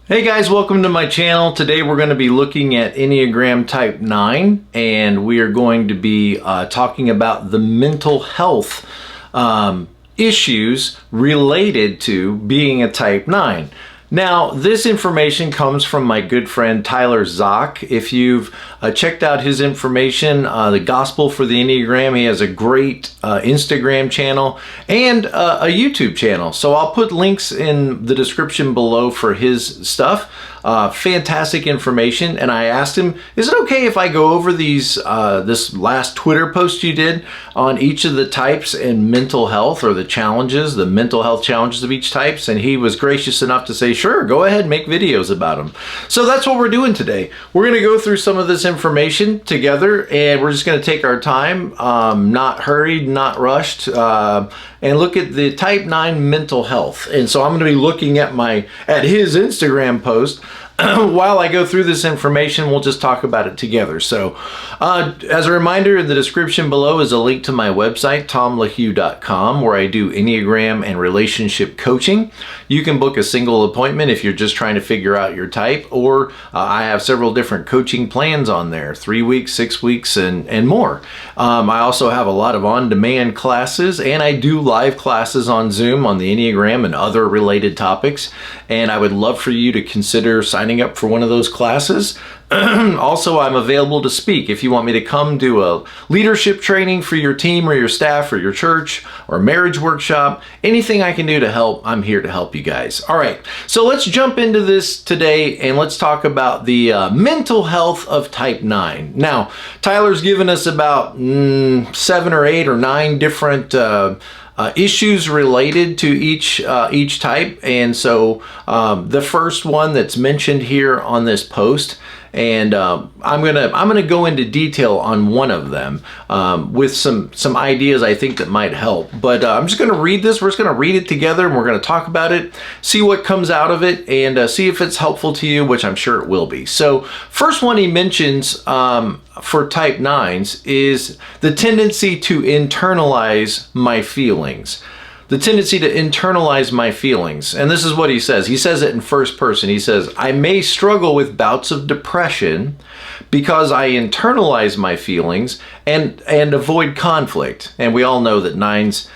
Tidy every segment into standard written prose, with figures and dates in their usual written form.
Hey guys, welcome to my channel. Today we're going to be looking at Enneagram Type 9, and we are going to be talking about the mental health issues related to being a Type 9. Now, this information comes from my good friend Tyler Zock. If you've checked out his information, The Gospel for the Enneagram, he has a great Instagram channel and a YouTube channel. So I'll put links in the description below for his stuff. Fantastic information. And I asked him, is it okay if I go over these this last Twitter post you did on each of the types and mental health, or the challenges, the mental health challenges of each types? And he was gracious enough to say, sure, go ahead, make videos about them. So that's what we're doing today. We're going to go through some of this information together, and we're just going to take our time, not hurried, not rushed, and look at the Type 9 mental health. And so I'm going to be looking at his Instagram post. While I go through this information, we'll just talk about it together. So as a reminder, in the description below is a link to my website, tomlahue.com, where I do Enneagram and relationship coaching. You can book a single appointment if you're just trying to figure out your type, or I have several different coaching plans on there, 3 weeks, 6 weeks, and more. I also have a lot of on-demand classes, and I do live classes on Zoom on the Enneagram and other related topics. And I would love for you to consider signing up for one of those classes. Also, I'm available to speak. If you want me to come do a leadership training for your team or your staff or your church, or a marriage workshop, anything I can do to help, I'm here to help you guys. All right, so let's jump into this today and let's talk about the mental health of Type 9. Now, Tyler's given us about 7 or 8 or 9 different issues related to each type. And so the first one that's mentioned here on this post, and I'm gonna go into detail on one of them with some ideas I think that might help. But I'm just gonna read this. We're just gonna read it together, and we're gonna talk about it, see what comes out of it, and see if it's helpful to you, which I'm sure it will be. So first one he mentions for Type 9s is the tendency to internalize my feelings. The tendency to internalize my feelings. And this is what he says. He says it in first person. He says, I may struggle with bouts of depression because I internalize my feelings and avoid conflict. And we all know that 9s,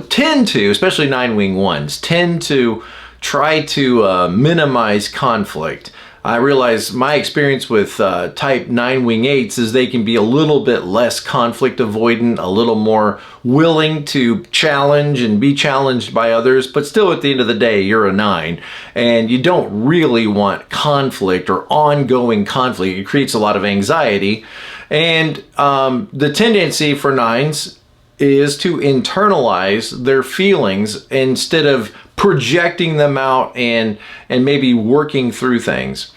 tend to, especially 9-wing 1s, tend to try to minimize conflict. I realize my experience with Type 9-wing 8s is they can be a little bit less conflict avoidant, a little more willing to challenge and be challenged by others, but still at the end of the day, you're a 9, and you don't really want conflict or ongoing conflict. It creates a lot of anxiety, and the tendency for 9s is to internalize their feelings instead of projecting them out and maybe working through things,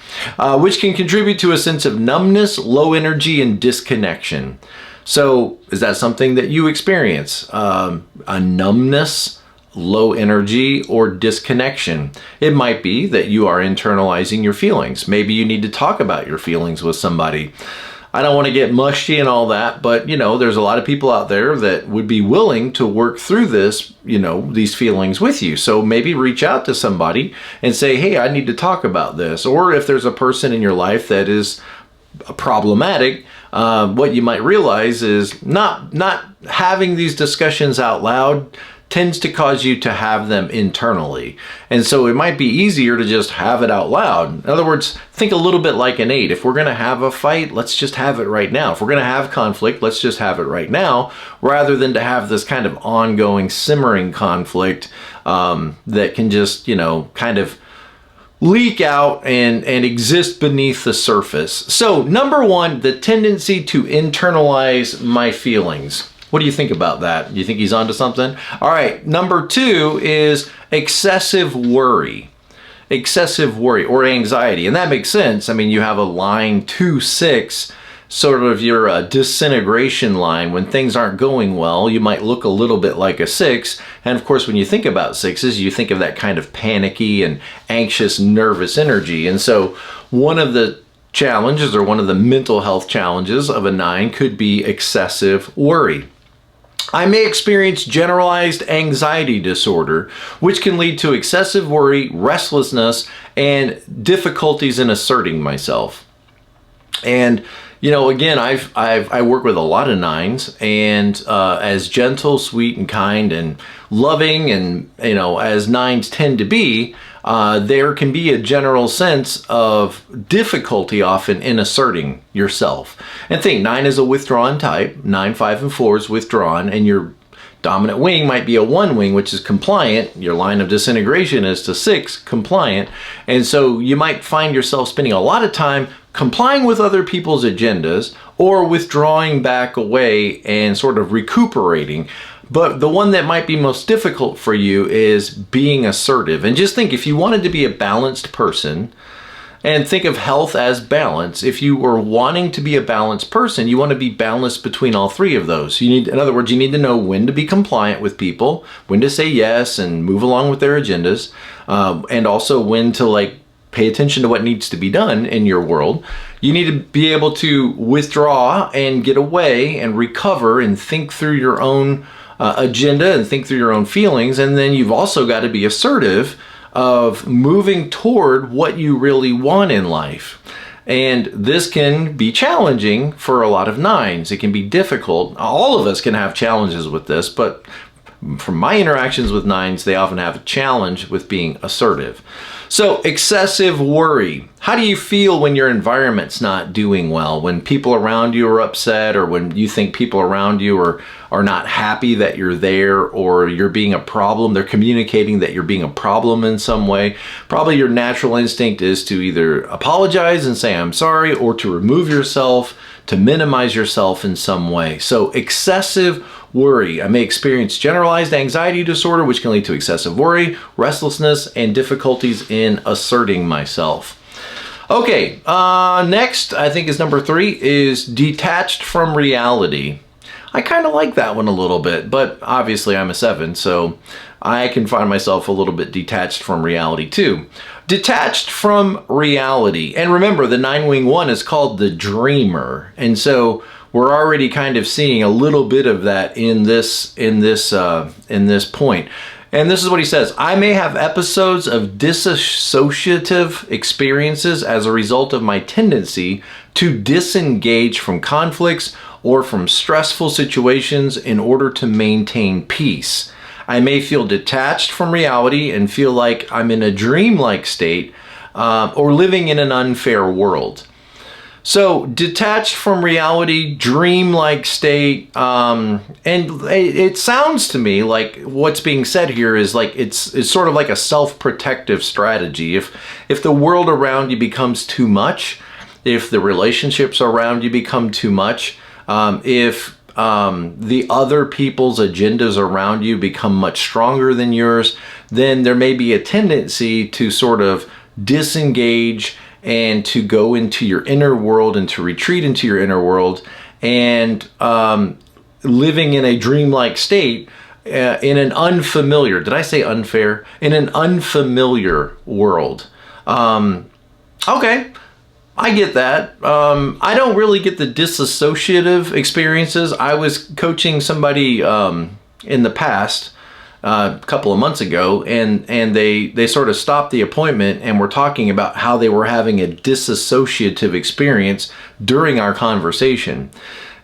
which can contribute to a sense of numbness, low energy, and disconnection. So is that something that you experience? A numbness, low energy, or disconnection? It might be that you are internalizing your feelings. Maybe you need to talk about your feelings with somebody. I don't want to get mushy and all that, but there's a lot of people out there that would be willing to work through this, these feelings with you. So maybe reach out to somebody and say, hey, I need to talk about this. Or if there's a person in your life that is problematic, what you might realize is not having these discussions out loud tends to cause you to have them internally. And so it might be easier to just have it out loud. In other words, think a little bit like an 8. If we're going to have a fight, let's just have it right now. If we're going to have conflict, let's just have it right now, rather than to have this kind of ongoing simmering conflict that can just, kind of leak out and exist beneath the surface. So number 1, the tendency to internalize my feelings. What do you think about that? Do you think he's onto something? All right, number 2 is excessive worry. Excessive worry or anxiety. And that makes sense. I mean, you have a line 2-6, sort of your disintegration line. When things aren't going well, you might look a little bit like a 6. And of course, when you think about 6s, you think of that kind of panicky and anxious, nervous energy. And so one of the challenges, or one of the mental health challenges of a 9, could be excessive worry. I may experience generalized anxiety disorder, which can lead to excessive worry, restlessness, and difficulties in asserting myself. And you know, again, I work with a lot of 9s, and as gentle, sweet, and kind, and loving, and you know, as 9s tend to be, there can be a general sense of difficulty often in asserting yourself. And think, 9 is a withdrawn type. 9, 5, and 4 is withdrawn, and your dominant wing might be a 1 wing, which is compliant. Your line of disintegration is to 6, compliant. And so you might find yourself spending a lot of time complying with other people's agendas or withdrawing back away and sort of recuperating. But the one that might be most difficult for you is being assertive. And just think, if you wanted to be a balanced person, and think of health as balance, if you were wanting to be a balanced person, you want to be balanced between all 3 of those. You need, in other words, you need to know when to be compliant with people, when to say yes and move along with their agendas, and also when to pay attention to what needs to be done in your world. You need to be able to withdraw and get away and recover and think through your own agenda and think through your own feelings. And then you've also got to be assertive of moving toward what you really want in life. And this can be challenging for a lot of 9s. It can be difficult. All of us can have challenges with this, but from my interactions with 9s, they often have a challenge with being assertive. So, excessive worry. How do you feel when your environment's not doing well? When people around you are upset, or when you think people around you are not happy that you're there, or you're being a problem, they're communicating that you're being a problem in some way. Probably your natural instinct is to either apologize and say, I'm sorry, or to remove yourself, to minimize yourself in some way. So, excessive worry. I may experience generalized anxiety disorder, which can lead to excessive worry, restlessness, and difficulties in asserting myself. Okay, next, I think is number 3, is detached from reality. I kind of like that one a little bit, but obviously I'm a 7, so I can find myself a little bit detached from reality too. Detached from reality. And remember, the 9-wing 1 is called the dreamer. And so we're already kind of seeing a little bit of that in this point. And this is what he says: I may have episodes of dissociative experiences as a result of my tendency to disengage from conflicts or from stressful situations in order to maintain peace. I may feel detached from reality and feel like I'm in a dreamlike state or living in an unfair world. So, detached from reality, dreamlike state, and it sounds to me like what's being said here is like it's sort of like a self-protective strategy. If the world around you becomes too much, if the relationships around you become too much, if the other people's agendas around you become much stronger than yours, then there may be a tendency to sort of disengage and to go into your inner world and to retreat into your inner world and living in a dreamlike state in an unfamiliar, did I say unfair? In an unfamiliar world. Okay, I get that. I don't really get the disassociative experiences. I was coaching somebody in the past, a couple of months ago, and they sort of stopped the appointment and were talking about how they were having a disassociative experience during our conversation.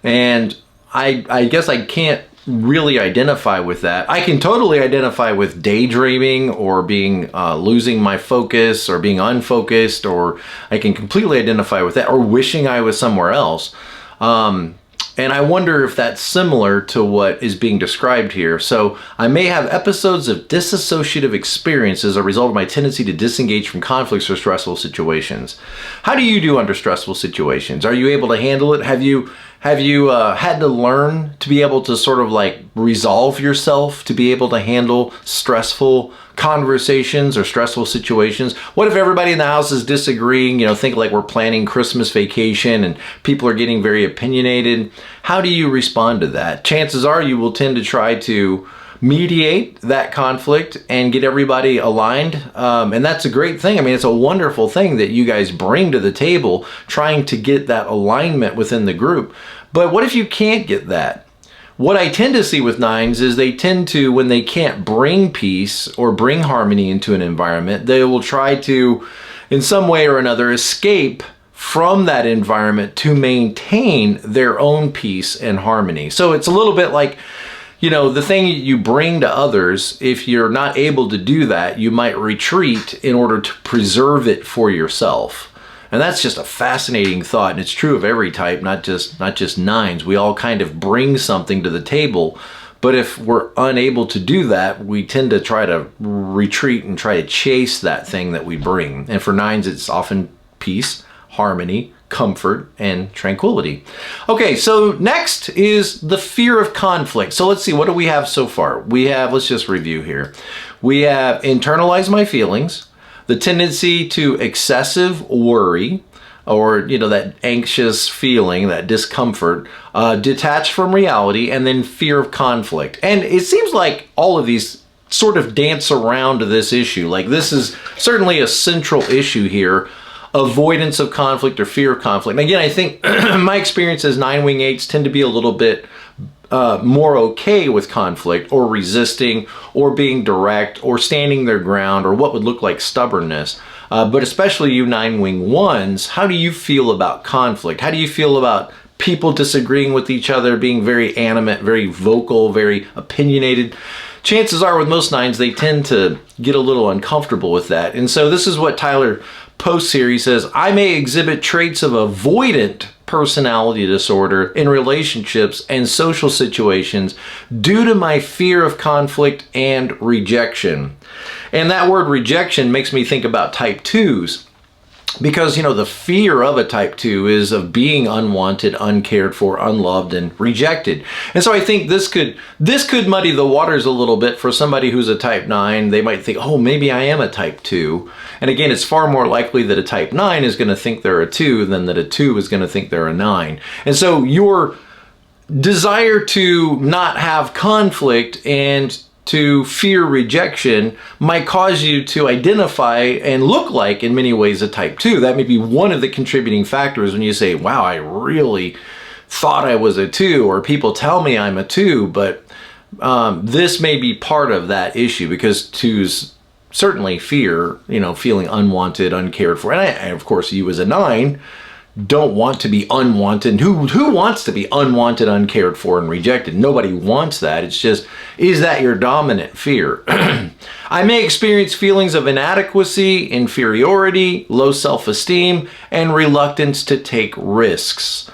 And I guess I can't really identify with that. I can totally identify with daydreaming or being losing my focus or being unfocused, or I can completely identify with that, or wishing I was somewhere else. And I wonder if that's similar to what is being described here. So I may have episodes of dissociative experiences as a result of my tendency to disengage from conflicts or stressful situations. How do you do under stressful situations? Are you able to handle it? Have you had to learn to be able to sort of like resolve yourself, to be able to handle stressful conversations or stressful situations? What if everybody in the house is disagreeing? You know, think like we're planning Christmas vacation and people are getting very opinionated. How do you respond to that? Chances are you will tend to try to mediate that conflict and get everybody aligned. And that's a great thing. I mean, it's a wonderful thing that you guys bring to the table, trying to get that alignment within the group. But what if you can't get that? what I tend to see with nines is they tend to, when they can't bring peace or bring harmony into an environment, they will try to, in some way or another, escape from that environment to maintain their own peace and harmony. So it's a little bit like, you know, the thing you bring to others, if you're not able to do that, you might retreat in order to preserve it for yourself. And that's just a fascinating thought, and it's true of every type, not just nines. We all kind of bring something to the table, but if we're unable to do that, we tend to try to retreat and try to chase that thing that we bring. And for nines, it's often peace, harmony, comfort, and tranquility. Okay, so next is the fear of conflict. So let's see, what do we have so far? We have, let's just review here. We have internalize my feelings, the tendency to excessive worry, or, you know, that anxious feeling, that discomfort, detached from reality, and then fear of conflict. And it seems like all of these sort of dance around this issue. Like, this is certainly a central issue here, avoidance of conflict or fear of conflict. And again, I think my experience as 9-wing 8s tend to be a little bit more okay with conflict, or resisting, or being direct, or standing their ground, or what would look like stubbornness. But especially you 9-wing 1s, how do you feel about conflict? How do you feel about people disagreeing with each other, being very animate, very vocal, very opinionated? Chances are with most 9s, they tend to get a little uncomfortable with that. And so this is what Tyler posts here. He says, I may exhibit traits of avoidant personality disorder in relationships and social situations due to my fear of conflict and rejection. And that word rejection makes me think about type 2s, because, you know, the fear of a type 2 is of being unwanted, uncared for, unloved, and rejected. And so I think this could muddy the waters a little bit for somebody who's a type 9. They might think, oh, maybe I am a type 2. And again, it's far more likely that a type 9 is going to think they're a 2 than that a 2 is going to think they're a 9. And so your desire to not have conflict and to fear rejection might cause you to identify and look like, in many ways, a type 2. That may be one of the contributing factors when you say, wow, I really thought I was a 2, or people tell me I'm a 2, but this may be part of that issue, because 2s certainly fear, you know, feeling unwanted, uncared for. And of course, you as a 9 don't want to be unwanted. Who wants to be unwanted, uncared for, and rejected? Nobody wants that. It's just, is that your dominant fear? I may experience feelings of inadequacy, inferiority, low self-esteem, and reluctance to take risks.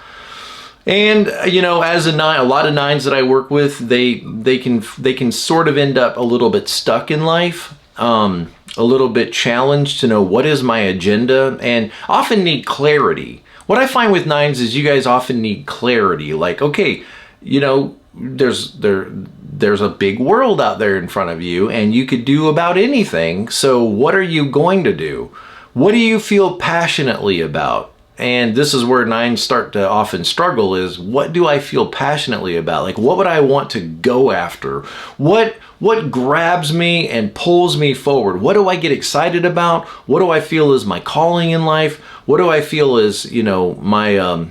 And, you know, as a 9, a lot of 9s that I work with, they can sort of end up a little bit stuck in life. A little bit challenged to know what is my agenda, and often need clarity. What I find with 9s is you guys often need clarity. Like, okay, you know, there's a big world out there in front of you, and you could do about anything. So what are you going to do? What do you feel passionately about? And this is where 9s start to often struggle, is what do I feel passionately about? Like, what would I want to go after? What grabs me and pulls me forward? What do I get excited about? What do I feel is my calling in life? What do I feel is, you know, my,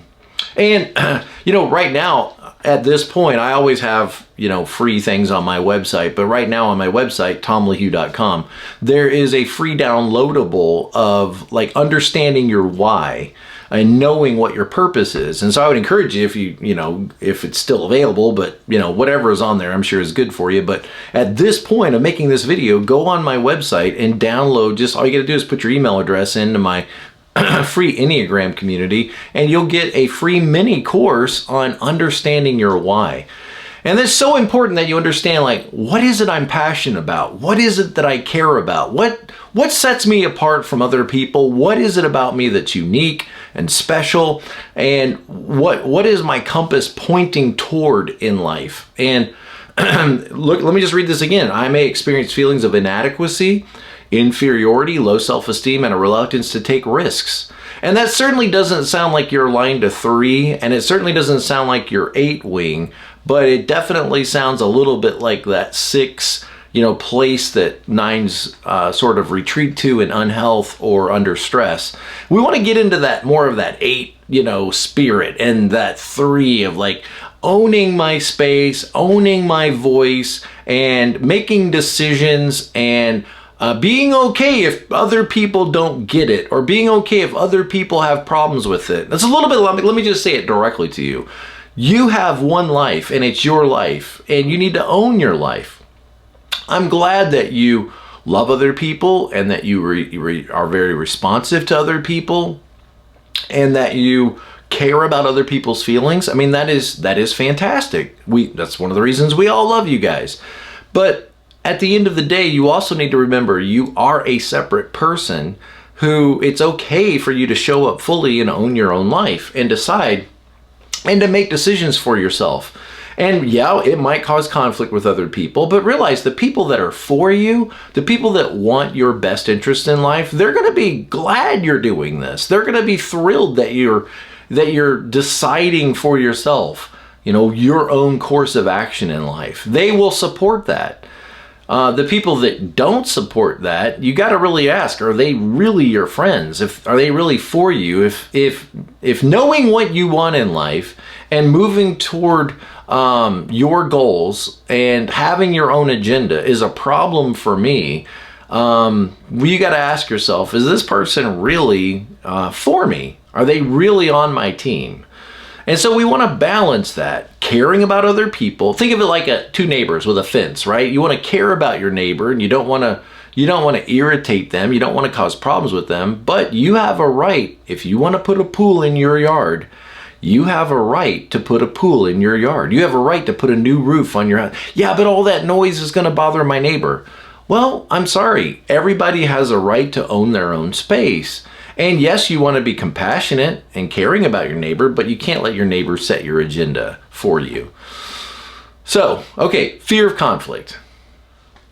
and, you know, right now, at this point, I always have, you know, free things on my website, but right now on my website, tomlahue.com, there is a free downloadable of, like, understanding your why and knowing what your purpose is. And so I would encourage you, if you know, if it's still available, but, you know, whatever is on there, I'm sure is good for you. But at this point of making this video, go on my website and download, just all you gotta do is put your email address into my free Enneagram community, and you'll get a free mini course on understanding your why. And it's so important that you understand, like, what is it I'm passionate about? What is it that I care about? What sets me apart from other people? What is it about me that's unique and special? And what is my compass pointing toward in life? And look, let me just read this again. I may experience feelings of inadequacy, inferiority, low self-esteem, and a reluctance to take risks. And that certainly doesn't sound like you're aligned to 3, and it certainly doesn't sound like you're 8-wing, but it definitely sounds a little bit like that 6, you know, place that 9s sort of retreat to in unhealth or under stress. We want to get into that, more of that 8, you know, spirit, and that 3 of like owning my space, owning my voice, and making decisions, and being okay if other people don't get it, or being okay if other people have problems with it. That's a little bit, let me just say it directly to you. You have one life, and it's your life, and you need to own your life. I'm glad that you love other people, and that you are very responsive to other people, and that you care about other people's feelings. I mean, that is fantastic. That's one of the reasons we all love you guys. But at the end of the day, you also need to remember you are a separate person who it's okay for you to show up fully and own your own life and decide and to make decisions for yourself. And yeah, it might cause conflict with other people, but realize the people that are for you, the people that want your best interest in life, they're going to be glad you're doing this. They're going to be thrilled that you're deciding for yourself, your own course of action in life. They will support that. The people that don't support that, you got to really ask, are they really your friends? Are they really for you? If knowing what you want in life and moving toward your goals and having your own agenda is a problem for me, you got to ask yourself, is this person really for me? Are they really on my team? And so we want to balance that, caring about other people. Think of it like two neighbors with a fence, right? You want to care about your neighbor, and you don't want to irritate them. You don't want to cause problems with them, but you have a right. If you want to put a pool in your yard, you have a right to put a pool in your yard. You have a right to put a new roof on your house. Yeah, but all that noise is going to bother my neighbor. Well, I'm sorry. Everybody has a right to own their own space. And yes, you want to be compassionate and caring about your neighbor, but you can't let your neighbor set your agenda for you. So, okay, fear of conflict.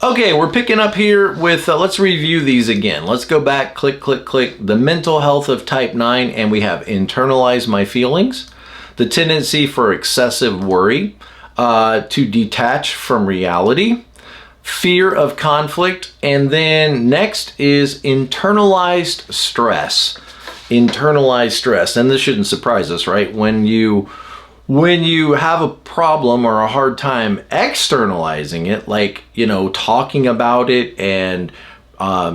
Okay, we're picking up here with, let's review these again. Let's go back, click, click, click. The mental health of type 9, and we have internalize my feelings, the tendency for excessive worry, to detach from reality, fear of conflict, and then next is internalized stress. Internalized stress, and this shouldn't surprise us, right? When you have a problem or a hard time externalizing it, like, talking about it and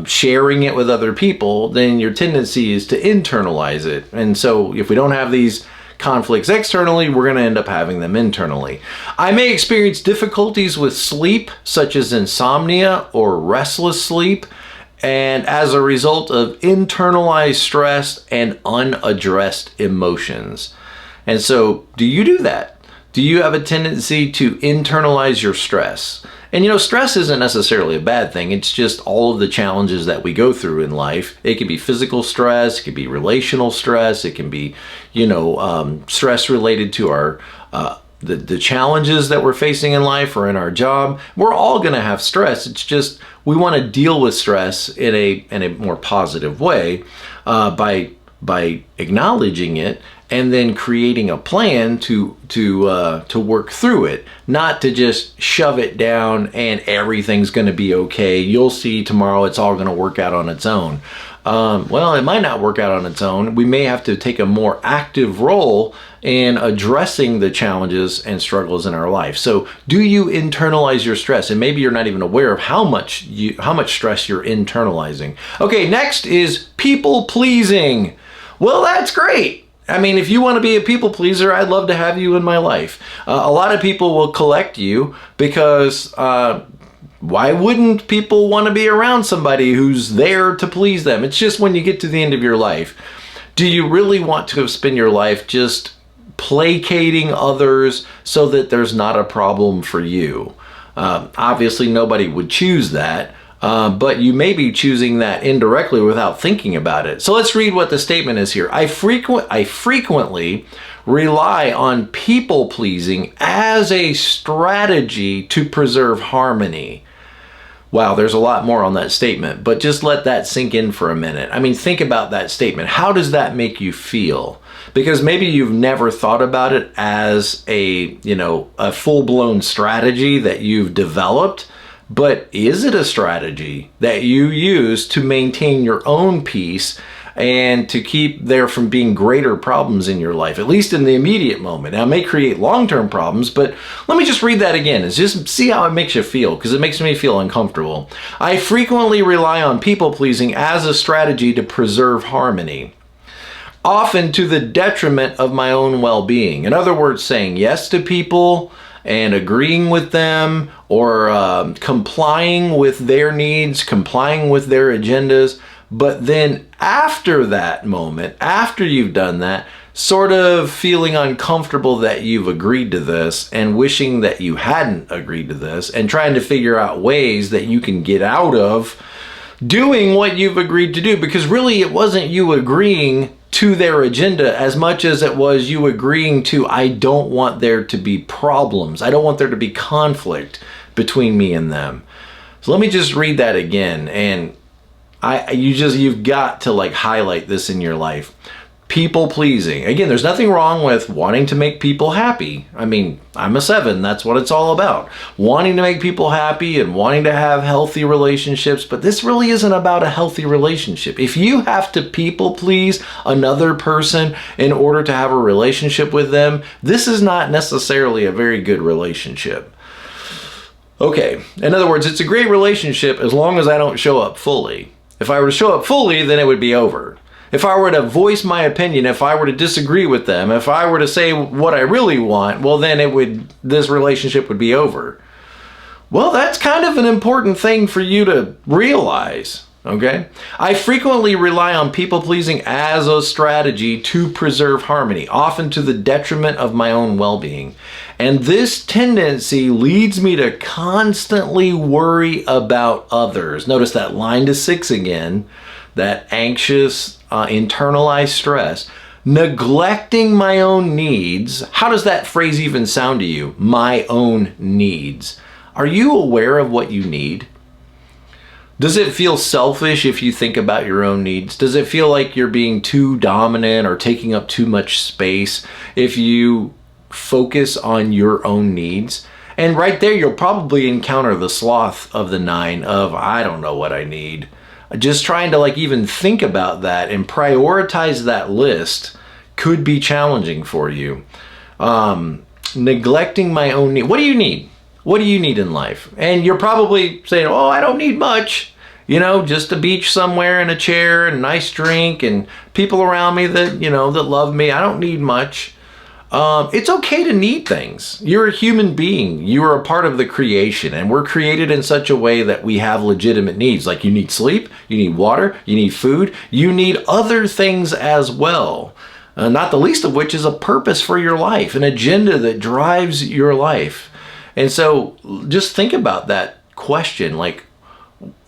sharing it with other people, then your tendency is to internalize it. And so if we don't have these conflicts externally, we're going to end up having them internally. I may experience difficulties with sleep, such as insomnia or restless sleep, and as a result of internalized stress and unaddressed emotions. And so, do you do that? Do you have a tendency to internalize your stress? And stress isn't necessarily a bad thing. It's just all of the challenges that we go through in life. It could be physical stress, it could be relational stress, it can be, stress related to our the challenges that we're facing in life or in our job. We're all going to have stress. It's just we want to deal with stress in a more positive way by acknowledging it and then creating a plan to work through it, not to just shove it down and everything's going to be okay. You'll see tomorrow it's all going to work out on its own. Well, it might not work out on its own. We may have to take a more active role in addressing the challenges and struggles in our life. So do you internalize your stress? And maybe you're not even aware of how much stress you're internalizing. Okay, next is people pleasing. Well, that's great. I mean, if you want to be a people pleaser, I'd love to have you in my life. A lot of people will collect you because why wouldn't people want to be around somebody who's there to please them? It's just when you get to the end of your life, do you really want to spend your life just placating others so that there's not a problem for you? Obviously, nobody would choose that. But you may be choosing that indirectly without thinking about it. So let's read what the statement is here. I frequently rely on people pleasing as a strategy to preserve harmony. Wow, there's a lot more on that statement, but just let that sink in for a minute. I mean, think about that statement. How does that make you feel? Because maybe you've never thought about it as a full-blown strategy that you've developed. But is it a strategy that you use to maintain your own peace and to keep there from being greater problems in your life, at least in the immediate moment. Now, it may create long-term problems, but let me just read that again and just see how it makes you feel, because it makes me feel uncomfortable. I frequently rely on people-pleasing as a strategy to preserve harmony, often to the detriment of my own well-being. In other words, saying yes to people and agreeing with them, or complying with their needs, complying with their agendas. But then after that moment, after you've done that, sort of feeling uncomfortable that you've agreed to this and wishing that you hadn't agreed to this, and trying to figure out ways that you can get out of doing what you've agreed to do, because really it wasn't you agreeing to their agenda as much as it was you agreeing to, I don't want there to be problems. I don't want there to be conflict between me and them. So let me just read that again. And you've got to like highlight this in your life. People pleasing. Again, there's nothing wrong with wanting to make people happy. I mean, I'm a 7. That's what it's all about. Wanting to make people happy and wanting to have healthy relationships. But this really isn't about a healthy relationship. If you have to people please another person in order to have a relationship with them, this is not necessarily a very good relationship. Okay, in other words, it's a great relationship as long as I don't show up fully. If I were to show up fully, then it would be over. If I were to voice my opinion, if I were to disagree with them, if I were to say what I really want, well, then this relationship would be over. Well, that's kind of an important thing for you to realize, okay? I frequently rely on people-pleasing as a strategy to preserve harmony, often to the detriment of my own well-being. And this tendency leads me to constantly worry about others. Notice that line to 6 again, that anxious, internalized stress, neglecting my own needs. How does that phrase even sound to you? My own needs. Are you aware of what you need? Does it feel selfish if you think about your own needs? Does it feel like you're being too dominant or taking up too much space if you focus on your own needs? And right there, you'll probably encounter the sloth of the 9 of, I don't know what I need. Just trying to like even think about that and prioritize that list could be challenging for you. Neglecting my own need. What do you need? What do you need in life? And you're probably saying, oh, I don't need much. You know, just a beach somewhere and a chair and a nice drink and people around me that, you know, that love me. I don't need much. It's okay to need things. You're a human being. You are a part of the creation, and we're created in such a way that we have legitimate needs. Like you need sleep, you need water, you need food, you need other things as well. Not the least of which is a purpose for your life, an agenda that drives your life. And so just think about that question, like,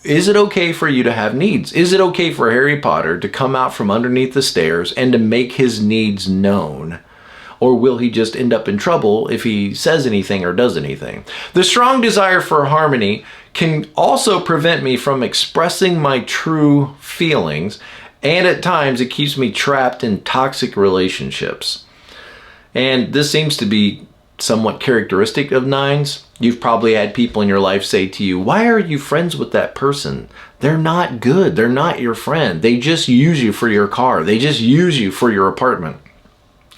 is it okay for you to have needs? Is it okay for Harry Potter to come out from underneath the stairs and to make his needs known? Or will he just end up in trouble if he says anything or does anything? The strong desire for harmony can also prevent me from expressing my true feelings, and at times it keeps me trapped in toxic relationships. And this seems to be somewhat characteristic of 9s. You've probably had people in your life say to you, why are you friends with that person? They're not good. They're not your friend. They just use you for your car. They just use you for your apartment.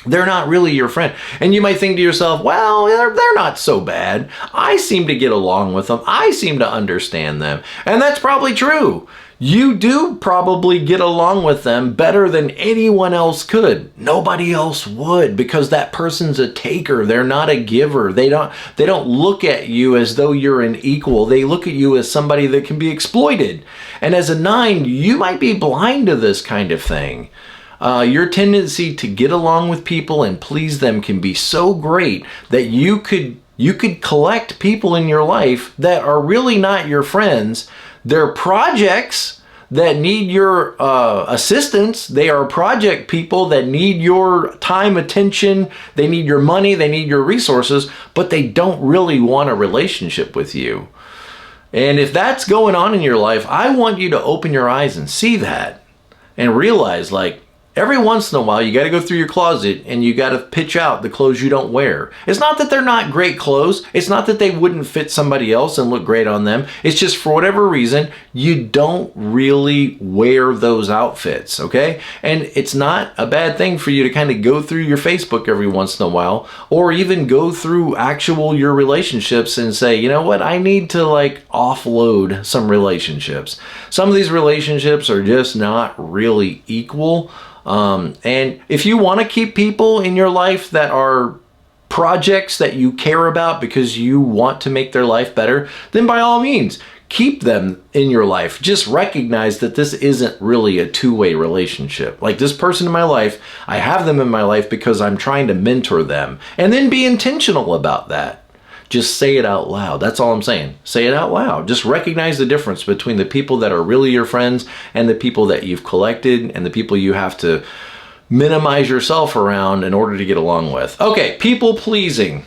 They're not really your friend. And you might think to yourself, well, they're not so bad. I seem to get along with them. I seem to understand them. And that's probably true. You do probably get along with them better than anyone else could. Nobody else would, because that person's a taker. They're not a giver. They don't look at you as though you're an equal. They look at you as somebody that can be exploited. And as a 9, you might be blind to this kind of thing. Your tendency to get along with people and please them can be so great that you could collect people in your life that are really not your friends. They're projects that need your assistance. They are project people that need your time, attention. They need your money. They need your resources, but they don't really want a relationship with you. And if that's going on in your life, I want you to open your eyes and see that and realize, like, every once in a while, you got to go through your closet and you got to pitch out the clothes you don't wear. It's not that they're not great clothes. It's not that they wouldn't fit somebody else and look great on them. It's just for whatever reason, you don't really wear those outfits, okay? And it's not a bad thing for you to kind of go through your Facebook every once in a while, or even go through your relationships and say, you know what, I need to like offload some relationships. Some of these relationships are just not really equal. And if you want to keep people in your life that are projects that you care about because you want to make their life better, then by all means, keep them in your life. Just recognize that this isn't really a two-way relationship. Like this person in my life, I have them in my life because I'm trying to mentor them, and then be intentional about that. Just say it out loud. That's all I'm saying. Say it out loud. Just recognize the difference between the people that are really your friends and the people that you've collected and the people you have to minimize yourself around in order to get along with. Okay, people pleasing.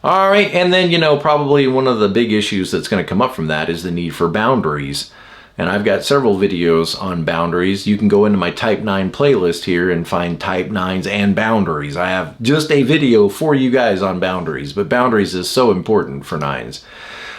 All right, and then, you know, probably one of the big issues that's going to come up from that is the need for boundaries. And I've got several videos on boundaries. You can go into my Type 9 playlist here and find Type 9s and boundaries. I have just a video for you guys on boundaries, but boundaries is so important for 9s.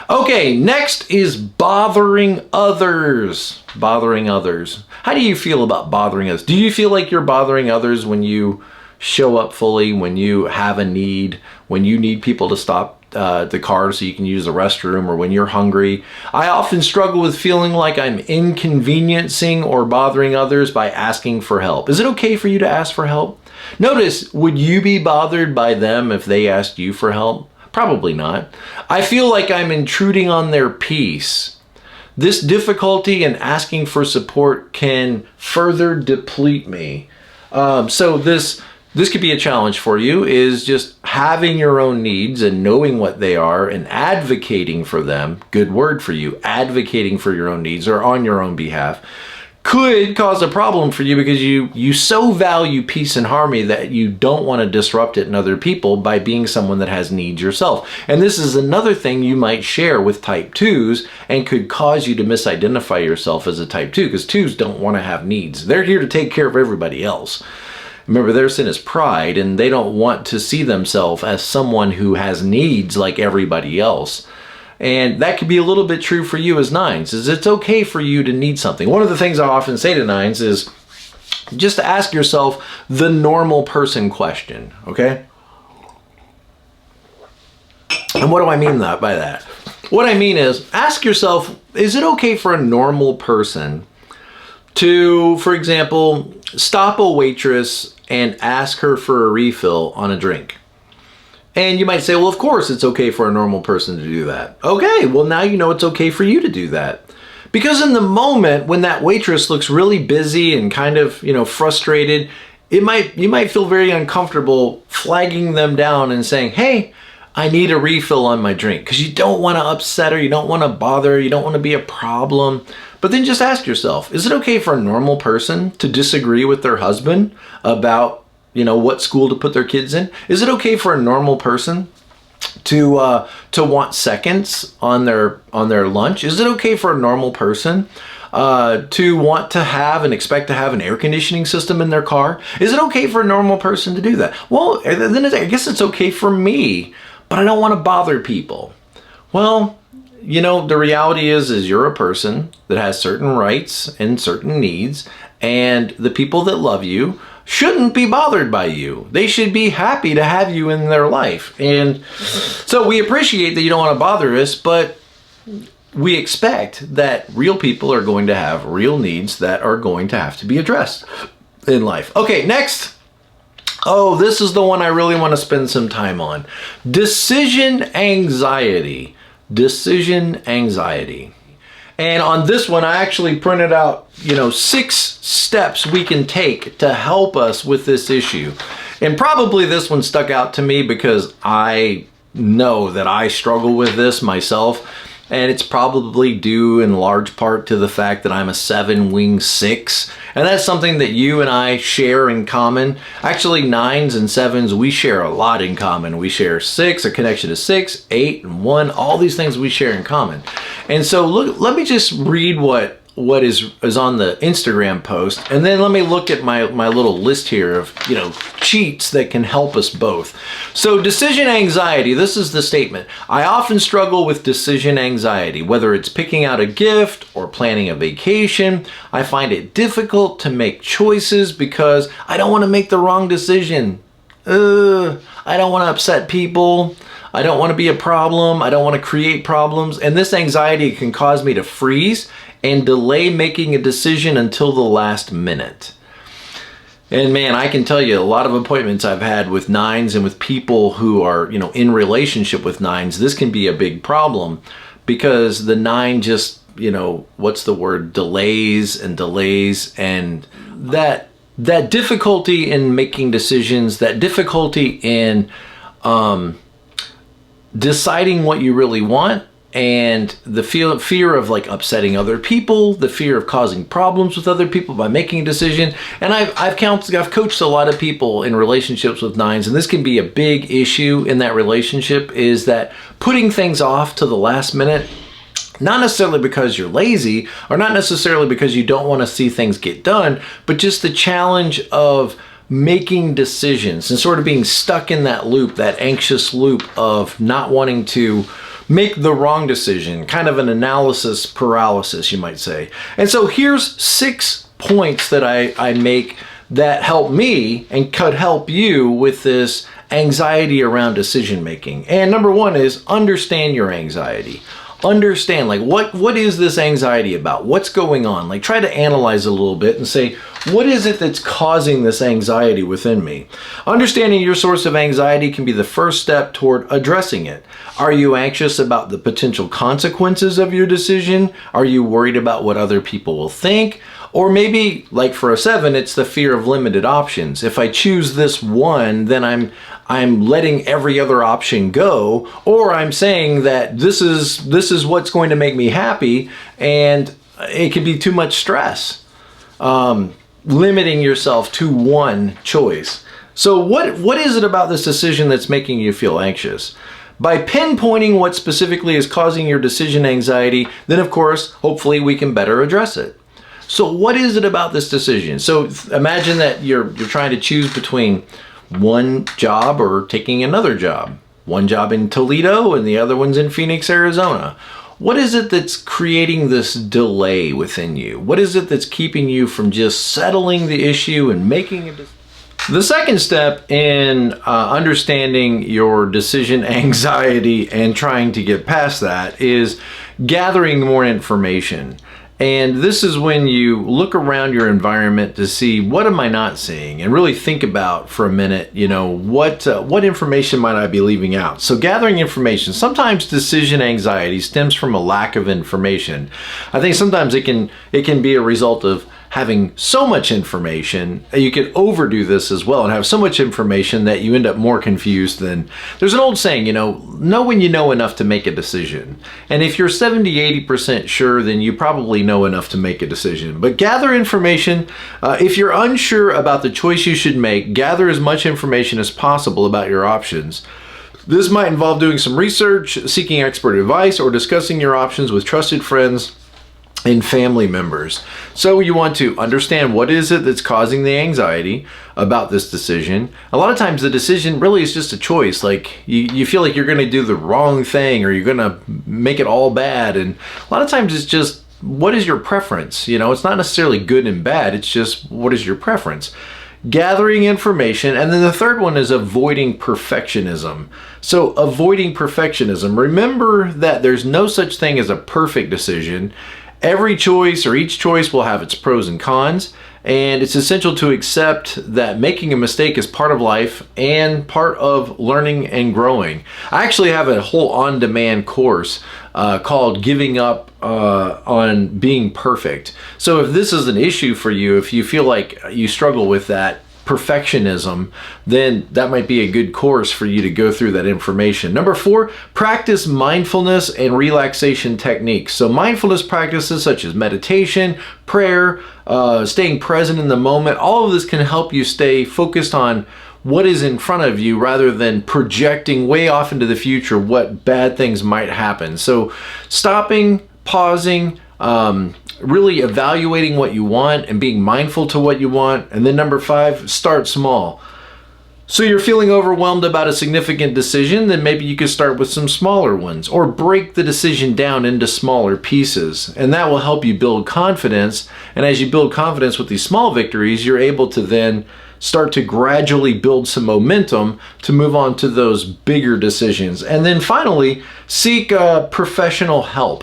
Okay, next is bothering others. Bothering others. How do you feel about bothering others? Do you feel like you're bothering others when you show up fully, when you have a need, when you need people to stop the car so you can use the restroom, or when you're hungry? I often struggle with feeling like I'm inconveniencing or bothering others by asking for help. Is it okay for you to ask for help? Notice, would you be bothered by them if they asked you for help? Probably not. I feel like I'm intruding on their peace. This difficulty in asking for support can further deplete me. So this could be a challenge for you, is just having your own needs and knowing what they are and advocating for them. Good word for you. Advocating for your own needs or on your own behalf could cause a problem for you because you so value peace and harmony that you don't want to disrupt it in other people by being someone that has needs yourself. And this is another thing you might share with Type 2s and could cause you to misidentify yourself as a Type 2, because 2s don't want to have needs. They're here to take care of everybody else. Remember, their sin is pride, and they don't want to see themselves as someone who has needs like everybody else. And that could be a little bit true for you as 9s, is it's okay for you to need something. One of the things I often say to 9s is just to ask yourself the normal person question, okay? And what do I mean by that? What I mean is, ask yourself, is it okay for a normal person to, for example, stop a waitress and ask her for a refill on a drink? And you might say, well, of course it's okay for a normal person to do that. Okay, well now you know it's okay for you to do that. Because in the moment when that waitress looks really busy and kind of, you know, frustrated, you might feel very uncomfortable flagging them down and saying, hey, I need a refill on my drink, because you don't want to upset her, you don't want to bother her, you don't want to be a problem. But then just ask yourself, is it okay for a normal person to disagree with their husband about, you know, what school to put their kids in? Is it okay for a normal person to want seconds on their lunch? Is it okay for a normal person to want to have and expect to have an air conditioning system in their car? Is it okay for a normal person to do that? Well, then I guess it's okay for me, but I don't want to bother people. Well, you know, the reality is you're a person that has certain rights and certain needs, and the people that love you shouldn't be bothered by you. They should be happy to have you in their life. And so we appreciate that you don't want to bother us, but we expect that real people are going to have real needs that are going to have to be addressed in life. Okay, next. Oh, this is the one I really want to spend some time on. Decision anxiety. Decision anxiety. And on this one, I actually printed out, 6 steps we can take to help us with this issue. And probably this one stuck out to me because I know that I struggle with this myself. And it's probably due in large part to the fact that I'm a 7-wing 6. And that's something that you and I share in common. Actually, 9s and 7s, we share a lot in common. We share 6, a connection to 6, 8, and 1, all these things we share in common. And so look, let me just read what what is on the Instagram post, and then let me look at my little list here of, cheats that can help us both. So decision anxiety, this is the statement. I often struggle with decision anxiety, whether it's picking out a gift or planning a vacation. I find it difficult to make choices because I don't want to make the wrong decision. I don't want to upset people. I don't want to be a problem. I don't want to create problems. And this anxiety can cause me to freeze and delay making a decision until the last minute. And man, I can tell you a lot of appointments I've had with nines and with people who are, in relationship with nines, this can be a big problem because the nine just, delays and delays, and that difficulty in making decisions, that difficulty in deciding what you really want, and the fear of like upsetting other people, the fear of causing problems with other people by making a decision. And I've coached a lot of people in relationships with nines, and this can be a big issue in that relationship, is that putting things off to the last minute, not necessarily because you're lazy or not necessarily because you don't want to see things get done, but just the challenge of making decisions and sort of being stuck in that loop, that anxious loop of not wanting to make the wrong decision, kind of an analysis paralysis, you might say. And so here's 6 points that I make that help me and could help you with this anxiety around decision making. And number 1 is understand your anxiety. Understand, like, what is this anxiety about? What's going on? Like, try to analyze a little bit and say, what is it that's causing this anxiety within me? Understanding your source of anxiety can be the first step toward addressing it. Are you anxious about the potential consequences of your decision? Are you worried about what other people will think? Or maybe, like for a 7, it's the fear of limited options. If I choose this one, then I'm letting every other option go, or I'm saying that this is what's going to make me happy, and it can be too much stress. Limiting yourself to one choice. So what is it about this decision that's making you feel anxious? By pinpointing what specifically is causing your decision anxiety, then of course, hopefully we can better address it. So what is it about this decision? So imagine that you're trying to choose between one job or taking another job. One job in Toledo and the other one's in Phoenix, Arizona. What is it that's creating this delay within you? What is it that's keeping you from just settling the issue and making a decision? The second step in understanding your decision anxiety and trying to get past that is gathering more information. And this is when you look around your environment to see, what am I not seeing? And really think about for a minute, what information might I be leaving out? So gathering information. Sometimes decision anxiety stems from a lack of information. I think sometimes it can be a result of having so much information. You could overdo this as well and have so much information that you end up more confused than... There's an old saying, know when you know enough to make a decision. And if you're 70-80% sure, then you probably know enough to make a decision. But gather information. If you're unsure about the choice you should make, gather as much information as possible about your options. This might involve doing some research, seeking expert advice, or discussing your options with trusted friends and family members. So you want to understand what is it that's causing the anxiety about this decision. A lot of times the decision really is just a choice. Like you feel like you're going to do the wrong thing, or you're going to make it all bad. And a lot of times it's just, what is your preference? It's not necessarily good and bad. It's just, what is your preference? Gathering information. And then the third one is avoiding perfectionism. So avoiding perfectionism. Remember that there's no such thing as a perfect decision. Every choice, or each choice, will have its pros and cons, and it's essential to accept that making a mistake is part of life and part of learning and growing. I actually have a whole on-demand course called Giving Up on Being Perfect. So if this is an issue for you, if you feel like you struggle with that perfectionism, then that might be a good course for you to go through that information. Number 4, practice mindfulness and relaxation techniques. So mindfulness practices such as meditation, prayer, staying present in the moment, all of this can help you stay focused on what is in front of you rather than projecting way off into the future what bad things might happen. So stopping, pausing, really evaluating what you want and being mindful to what you want. And then number 5, start small. So you're feeling overwhelmed about a significant decision, then maybe you could start with some smaller ones, or break the decision down into smaller pieces. And that will help you build confidence. And as you build confidence with these small victories, you're able to then start to gradually build some momentum to move on to those bigger decisions. And then finally, seek professional help.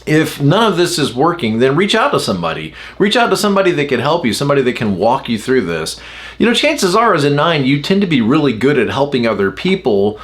If none of this is working, then reach out to somebody. Reach out to somebody that can help you, somebody that can walk you through this. You know, chances are as a 9, you tend to be really good at helping other people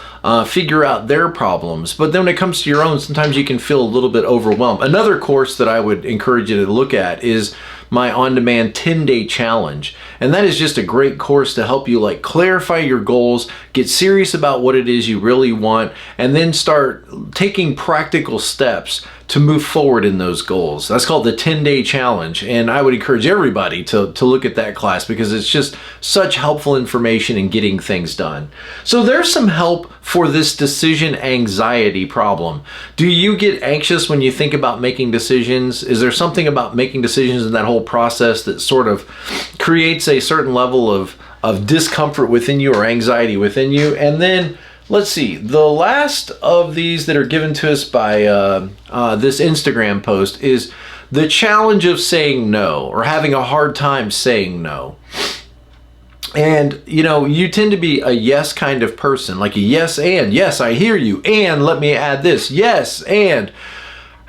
figure out their problems. But then when it comes to your own, sometimes you can feel a little bit overwhelmed. Another course that I would encourage you to look at is my on-demand 10-day challenge. And that is just a great course to help you like clarify your goals, get serious about what it is you really want, and then start taking practical steps to move forward in those goals. That's called the 10-day challenge. And I would encourage everybody to look at that class because it's just such helpful information in getting things done. So there's some help for this decision anxiety problem. Do you get anxious when you think about making decisions? Is there something about making decisions in that whole process that sort of creates a certain level of discomfort within you or anxiety within you? And then let's see, the last of these that are given to us by this Instagram post is the challenge of saying no, or having a hard time saying no. And you know, you tend to be a yes kind of person, like a yes and, yes, I hear you, and let me add this, yes, and.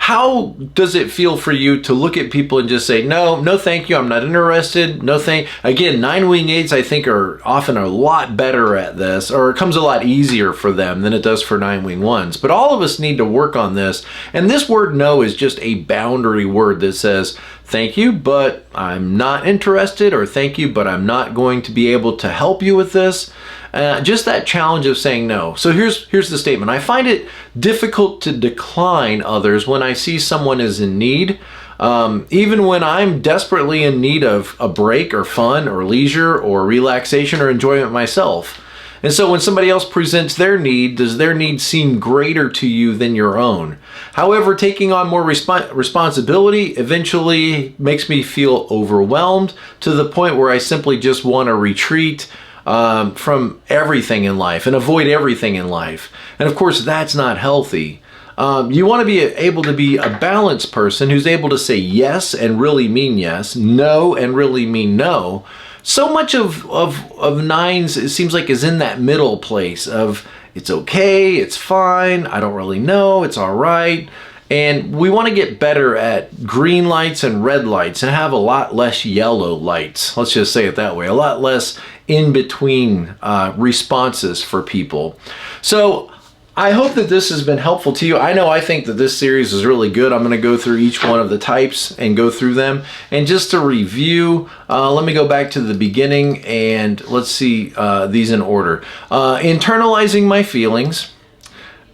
How does it feel for you to look at people and just say, no, no thank you, I'm not interested, no thank. Again, 9-wing 8s I think are often a lot better at this, or it comes a lot easier for them than it does for 9-wing 1s. But all of us need to work on this. And this word no is just a boundary word that says, thank you, but I'm not interested, or thank you, but I'm not going to be able to help you with this. Just that challenge of saying no. So here's the statement. I find it difficult to decline others when I see someone is in need, even when I'm desperately in need of a break or fun or leisure or relaxation or enjoyment myself. And so when somebody else presents their need, does their need seem greater to you than your own? However, taking on more responsibility eventually makes me feel overwhelmed to the point where I simply just want to retreat from everything in life and avoid everything in life. And of course, that's not healthy. You want to be able to be a balanced person who's able to say yes and really mean yes, no and really mean no. So much of 9s, it seems like, is in that middle place of it's okay, it's fine, I don't really know, it's all right. And we want to get better at green lights and red lights and have a lot less yellow lights. Let's just say it that way. A lot less in-between responses for people. So I hope that this has been helpful to you. I think that this series is really good. I'm going to go through each one of the types and go through them. And just to review, let me go back to the beginning and let's see these in order. Internalizing my feelings,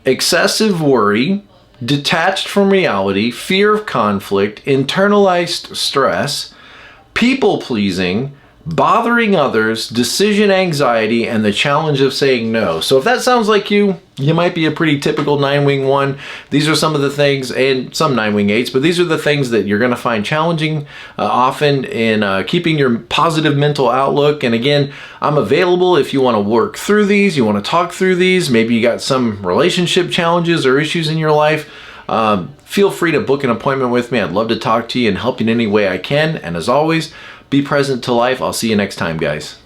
excessive worry, detached from reality, fear of conflict, internalized stress, people-pleasing, bothering others, decision anxiety, and the challenge of saying no. So if that sounds like you might be a pretty typical 9-wing 1. These are some of the things, and some 9-wing 8s, but these are the things that you're going to find challenging often in keeping your positive mental outlook. And again, I'm available if you want to work through these, you want to talk through these, maybe you got some relationship challenges or issues in your life. Feel free to book an appointment with me. I'd love to talk to you and help you in any way I can. And as always, be present to life. I'll see you next time, guys.